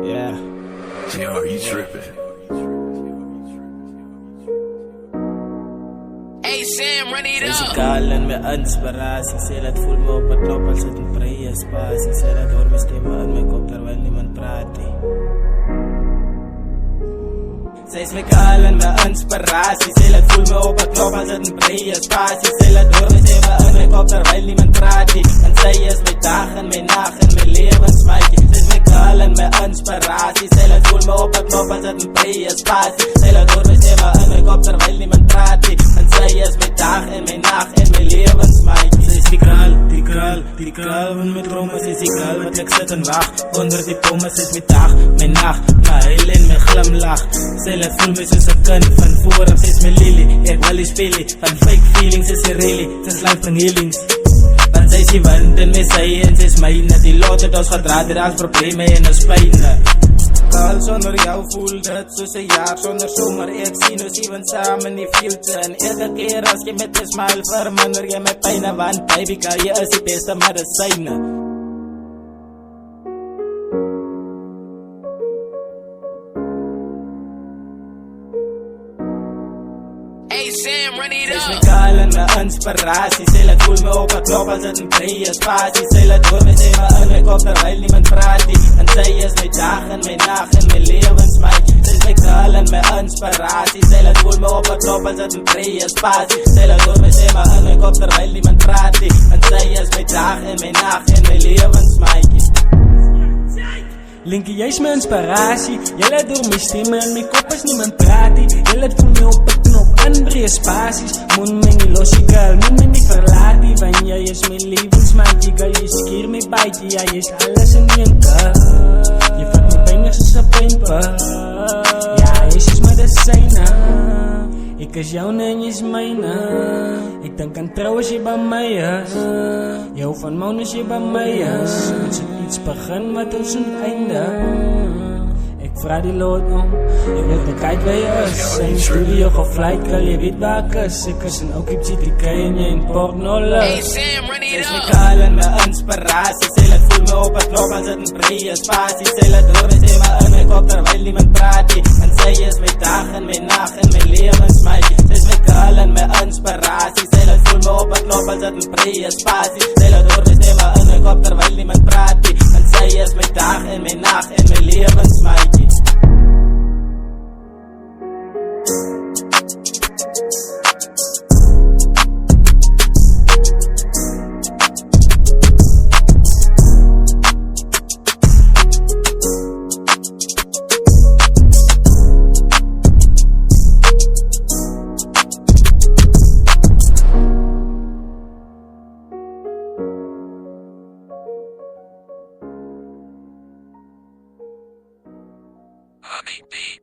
Yeah. JR, you tripping. Hey Sam, run it up. Fysikaal met inspiratie. Sê dat voel me op het top als het een vrije spatie. Sê dat hoor mijn stemmen in mijn kop terwijl niemand praat. Sy is my kaal en my inspiratie. Sê dat voel me op het top als het een vrije spatie. Sê dat hoor my stemmen in mijn kop terwijl niemand praat. En sy is my dag en my nacht en my levensmaatje. Sy is my kaal en my inspiratie. Sê dat voel me op het top als het een vrije spatie. Sê dat hoor my stemmen in mijn kop terwijl niemand praat. En sy is my dag en my nacht en my levensmaatje. Sy is die kraal van my drome. Sy is die kraal wat ek sit en wacht onder die bome. Sy is my dag, my nacht, my huil en my glimlach. Sy laat voel my soos 'n kind van vooraf. Sy is my lilie, ek wil die spelie. Van fake feelings is sy really, sy is life van healings. Want sy is die wind in my sy en sy is myne. Die lot het ons gedraad, dit as probleme en ons pyne. Kaal sonder jou voel dit soos 'n jaar sonder somer. Ek sien ons even saam in die filter. En elke keer as jy met 'n smile verminder jy my pyne. Want baby girl, jy is die beste medisyne. Hey Sam, run it Sy is my up. kaal en my inspiratie. Sy laat voel me op het klop als het een vrije spatie. Sy laat hoor my stemmen in my kop terwijl niemand praat. En sy is my dag en my nacht en my levensmaatje. Sy is my kaal en my inspiratie. Sy laat voel me op het klop als het een vrije spatie. Sy laat hoor my stemmen in my kop terwijl niemand praat. En sy is my dag en my nacht en my levensmaatje. Linkie, jy is my inspiratie. Jy laat door my stemme in my kop as niemand praat. Jy laat voel my op 'n knop in breë spasies. Moet my nie los, jy girl, moet my nie verlaat. Want jy is my levensmaatjie, girl, jy skier my bytjie. Jy is alles in een girl. Jy vat my pyn soos 'n pynpil. Ja, jy is medisyne. Ek is joune en jy is myne. Ek dink aan trou as jy by my is. Jy hou van moun as jy by my is. Ons het iets begin wat ons einde. Ek vra die Lord om, ek wil te kyk waar jy is. Sy in studio gevlieg, girl, jy weet waar ek is. Ek is in Okie GTK en jy in Port Nolle. Hey Sam, run Sy it is my up. kaal en my inspiratie. Sy laat voel me op het klop als het een vrije spatie. Sy laat hoor my stemmen in my kop terwijl niemand praat. En sy is my dag en my nacht en my levensmaatje. Sy is my kaal en my inspiratie. Sy laat voel me op het klop als het een vrije spatie. Sy laat hoor my stemmen in my kop terwijl niemand praat. En sy is my dag en my nacht en my levensmaatje. Honey beat.